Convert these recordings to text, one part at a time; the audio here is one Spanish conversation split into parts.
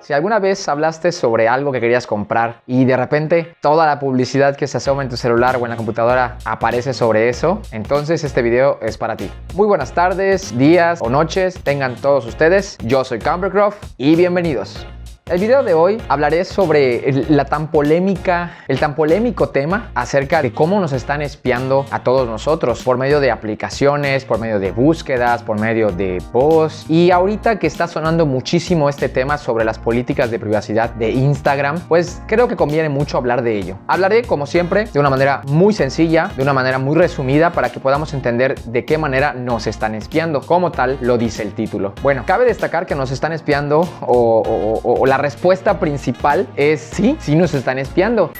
Si alguna vez hablaste sobre algo que querías comprar y de repente toda la publicidad que se asoma en tu celular o en la computadora aparece sobre eso, entonces este video es para ti. Muy buenas tardes, días o noches tengan todos ustedes. Yo soy Cambercroft y bienvenidos. El video de hoy hablaré sobre el tan polémico tema acerca de cómo nos están espiando a todos nosotros por medio de aplicaciones, por medio de búsquedas, por medio de posts. Y ahorita que está sonando muchísimo este tema sobre las políticas de privacidad de Instagram, pues creo que conviene mucho hablar de ello. Hablaré, como siempre, de una manera muy sencilla, de una manera muy resumida, para que podamos entender de qué manera nos están espiando, como tal lo dice el título. Bueno, cabe destacar que nos están espiando o la respuesta principal es sí nos están espiando.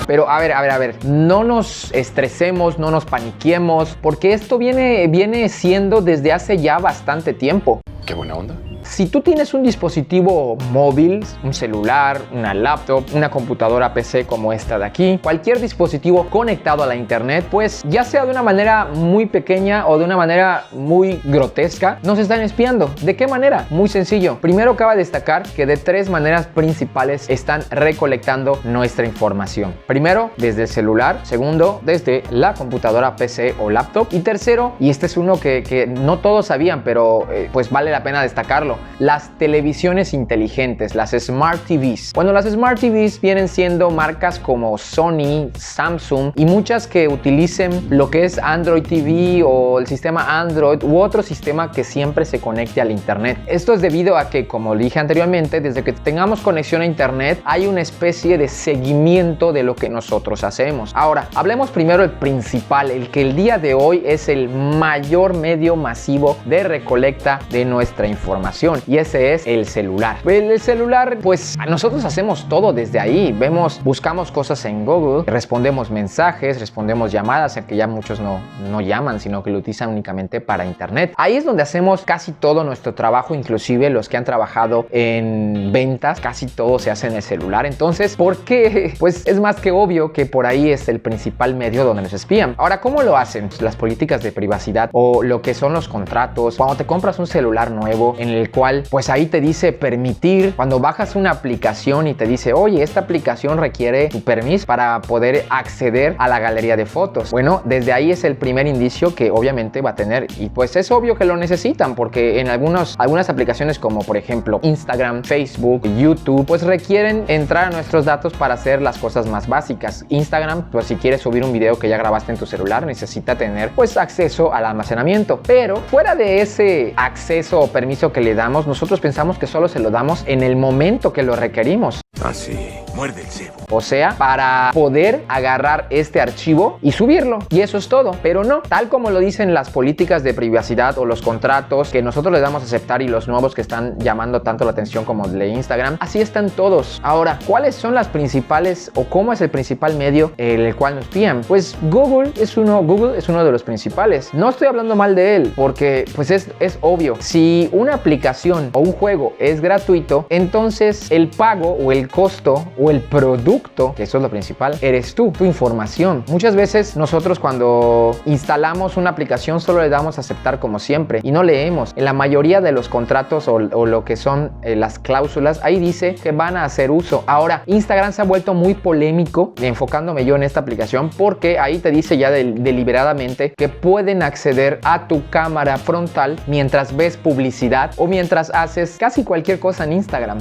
Pero a ver, no nos estresemos, no nos paniquemos, porque esto viene siendo desde hace ya bastante tiempo. Qué buena onda. Si tú tienes un dispositivo móvil, un celular, una laptop, una computadora PC como esta de aquí, cualquier dispositivo conectado a la internet, pues ya sea de una manera muy pequeña o de una manera muy grotesca, nos están espiando. ¿De qué manera? Muy sencillo. Primero, cabe destacar que de tres maneras principales están recolectando nuestra información. Primero, desde el celular. Segundo, desde la computadora PC o laptop. Y tercero, y este es uno que no todos sabían, pero pues vale la pena destacarlo, las televisiones inteligentes, las Smart TVs. Bueno, las Smart TVs vienen siendo marcas como Sony, Samsung y muchas que utilicen lo que es Android TV o el sistema Android u otro sistema que siempre se conecte al internet. Esto es debido a que, como dije anteriormente, desde que tengamos conexión a internet hay una especie de seguimiento de lo que nosotros hacemos. Ahora, hablemos primero el principal, el que el día de hoy es el mayor medio masivo de recolecta de nuestra información. Y ese es el celular. El celular, pues nosotros hacemos todo desde ahí. Buscamos cosas en Google, respondemos mensajes, respondemos llamadas, aunque ya muchos no llaman, sino que lo utilizan únicamente para internet. Ahí es donde hacemos casi todo nuestro trabajo, inclusive los que han trabajado en ventas, casi todo se hace en el celular. Entonces, ¿por qué? Pues es más que obvio que por ahí es el principal medio donde nos espían. Ahora, ¿cómo lo hacen? Las políticas de privacidad o lo que son los contratos. Cuando te compras un celular nuevo en el cual pues ahí te dice permitir, cuando bajas una aplicación y te dice, oye, esta aplicación requiere tu permiso para poder acceder a la galería de fotos. Bueno, desde ahí es el primer indicio que obviamente va a tener, y pues es obvio que lo necesitan, porque en algunas aplicaciones como por ejemplo Instagram, Facebook, YouTube, pues requieren entrar a nuestros datos para hacer las cosas más básicas. Instagram, pues si quieres subir un video que ya grabaste en tu celular, necesita tener pues acceso al almacenamiento, pero fuera de ese acceso o permiso que le damos, nosotros pensamos que solo se lo damos en el momento que lo requerimos. Así, muerde el cebo. O sea, para poder agarrar este archivo y subirlo. Y eso es todo. Pero no, tal como lo dicen las políticas de privacidad o los contratos que nosotros les damos a aceptar y los nuevos que están llamando tanto la atención como el de Instagram, así están todos. Ahora, ¿cuáles son las principales o cómo es el principal medio en el cual nos espían? Pues Google es uno de los principales. No estoy hablando mal de él, porque pues es obvio. Si una aplicación o un juego es gratuito, entonces el pago o el costo o el producto, que eso es lo principal, eres tú, tu información. Muchas veces nosotros cuando instalamos una aplicación solo le damos a aceptar como siempre y no leemos. En la mayoría de los contratos o lo que son las cláusulas, ahí dice que van a hacer uso. Ahora, Instagram se ha vuelto muy polémico, enfocándome yo en esta aplicación, porque ahí te dice ya deliberadamente que pueden acceder a tu cámara frontal mientras ves publicidad o mientras haces casi cualquier cosa en Instagram.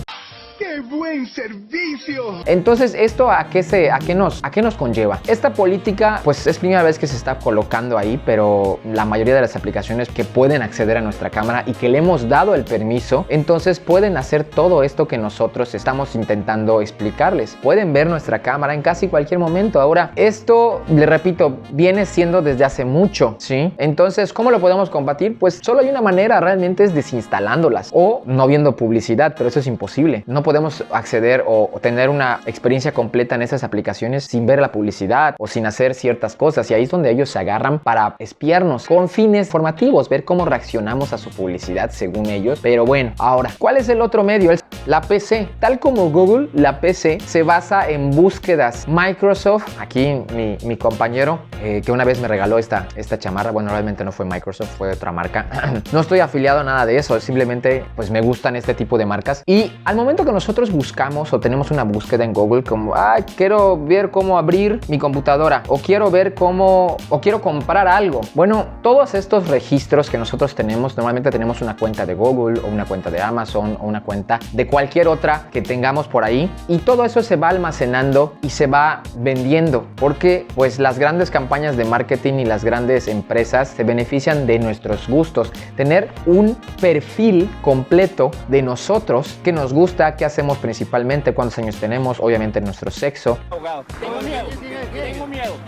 ¡Qué buen servicio! Entonces, ¿esto a qué nos conlleva? Esta política, pues es primera vez que se está colocando ahí, pero la mayoría de las aplicaciones que pueden acceder a nuestra cámara y que le hemos dado el permiso, entonces pueden hacer todo esto que nosotros estamos intentando explicarles. Pueden ver nuestra cámara en casi cualquier momento. Ahora, esto, le repito, viene siendo desde hace mucho, ¿sí? Entonces, ¿cómo lo podemos combatir? Pues solo hay una manera, realmente es desinstalándolas o no viendo publicidad, pero eso es imposible. No podemos acceder o tener una experiencia completa en esas aplicaciones sin ver la publicidad o sin hacer ciertas cosas, y ahí es donde ellos se agarran para espiarnos con fines formativos, ver cómo reaccionamos a su publicidad según ellos. Pero bueno, ahora, ¿cuál es el otro medio? la PC. Tal como Google, la PC se basa en búsquedas. Microsoft, aquí mi compañero que una vez me regaló esta chamarra, bueno, realmente no fue Microsoft, fue otra marca. No estoy afiliado a nada de eso, simplemente pues me gustan este tipo de marcas. Y al momento que nosotros buscamos o tenemos una búsqueda en Google como, quiero ver cómo abrir mi computadora, o quiero ver cómo, o quiero comprar algo. Bueno, todos estos registros que nosotros tenemos, normalmente tenemos una cuenta de Google o una cuenta de Amazon o una cuenta de cualquier otra que tengamos por ahí, y todo eso se va almacenando y se va vendiendo, porque pues las grandes campañas de marketing y las grandes empresas se benefician de nuestros gustos. Tener un perfil completo de nosotros, qué nos gusta, qué hacemos principalmente, cuántos años tenemos, obviamente nuestro sexo.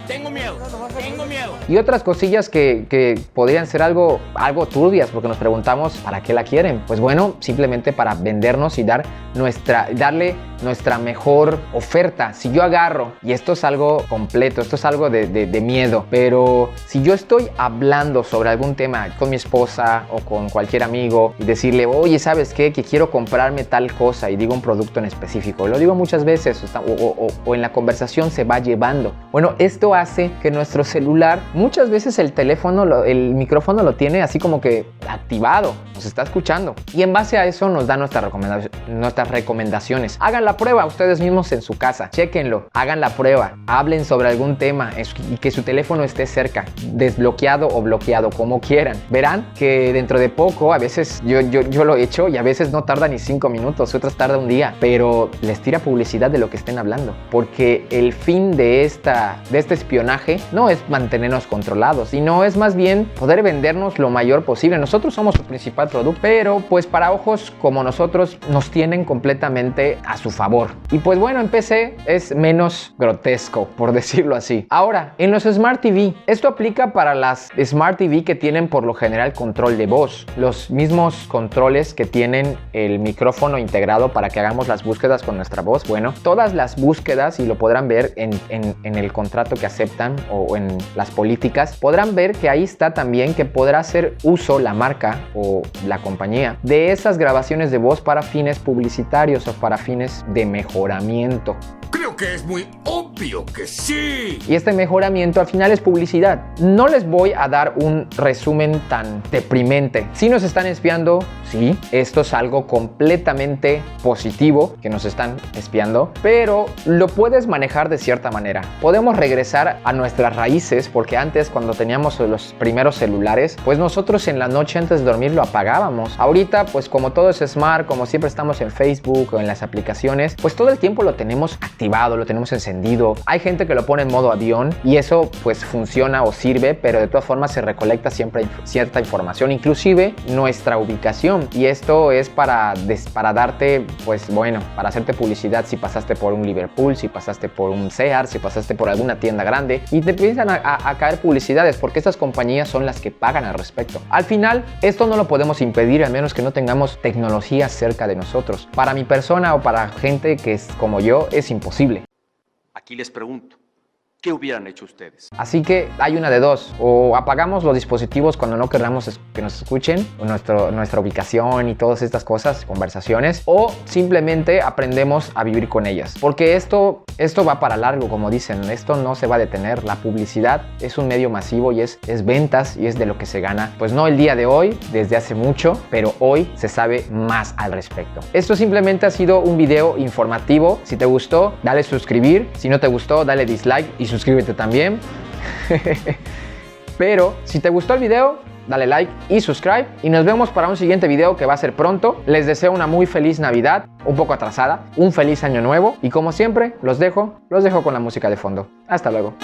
Tengo miedo. Y otras cosillas que podrían ser algo turbias, porque nos preguntamos ¿para qué la quieren? Pues bueno, simplemente para vendernos y darle nuestra mejor oferta. Si yo agarro, y esto es algo completo, esto es algo de miedo, pero si yo estoy hablando sobre algún tema con mi esposa o con cualquier amigo y decirle, oye, ¿sabes qué? Que quiero comprarme tal cosa, y digo un producto en específico, lo digo muchas veces, o en la conversación se va llevando. Bueno, esto hace que nuestro celular, muchas veces el teléfono, el micrófono lo tiene así como que activado, nos está escuchando, y en base a eso nos da nuestras recomendaciones. Hagan la prueba ustedes mismos en su casa, chéquenlo, hagan la prueba, hablen sobre algún tema y que su teléfono esté cerca, desbloqueado o bloqueado, como quieran. Verán que dentro de poco, a veces yo lo he hecho y a veces no tarda ni 5 minutos, otras tarda un día, pero les tira publicidad de lo que estén hablando, porque el fin de este espionaje no es mantenernos controlados, sino es más bien poder vendernos lo mayor posible. Nosotros somos su principal producto, pero pues para ojos como nosotros nos tienen completamente a su favor. Y pues bueno, en PC es menos grotesco, por decirlo así. Ahora, en los Smart TV, esto aplica para las Smart TV que tienen por lo general control de voz, los mismos controles que tienen el micrófono integrado para que hagamos las búsquedas con nuestra voz. Bueno, todas las búsquedas, y lo podrán ver en el contrato que aceptan o en las políticas, podrán ver que ahí está también que podrá hacer uso la marca o la compañía de esas grabaciones de voz para fines publicitarios o para fines de mejoramiento. Creo que es muy obvio que sí. Y este mejoramiento al final es publicidad. No les voy a dar un resumen tan deprimente. Si nos están espiando, sí, esto es algo completamente positivo, que nos están espiando, pero lo puedes manejar de cierta manera. Podemos regresar a nuestras raíces, porque antes, cuando teníamos los primeros celulares, pues nosotros en la noche antes de dormir lo apagábamos. Ahorita, pues como todo es smart, como siempre estamos en Facebook o en las aplicaciones, pues todo el tiempo lo tenemos activado, lo tenemos encendido. Hay gente que lo pone en modo avión y eso pues funciona o sirve, pero de todas formas se recolecta siempre cierta información, inclusive nuestra ubicación, y esto es para darte, pues bueno, para hacerte publicidad si pasaste por un Liverpool, si pasaste por un Sears, si pasaste por alguna tienda grande, y te empiezan a caer publicidades, porque estas compañías son las que pagan al respecto. Al final, esto no lo podemos impedir, al menos que no tengamos tecnología cerca de nosotros. Para mi persona o para gente que es como yo, es imposible. Aquí les pregunto, ¿qué hubieran hecho ustedes? Así que hay una de dos: o apagamos los dispositivos cuando no queramos que nos escuchen, o nuestra ubicación y todas estas cosas, conversaciones, o simplemente aprendemos a vivir con ellas, porque esto va para largo, como dicen, esto no se va a detener. La publicidad es un medio masivo y es ventas, y es de lo que se gana, pues no el día de hoy, desde hace mucho, pero hoy se sabe más al respecto. Esto simplemente ha sido un video informativo. Si te gustó, dale suscribir; si no te gustó, dale dislike y suscríbete también. Pero si te gustó el video, dale like y subscribe, y nos vemos para un siguiente video que va a ser pronto. Les deseo una muy feliz Navidad, un poco atrasada, un feliz año nuevo, y como siempre los dejo con la música de fondo. Hasta luego.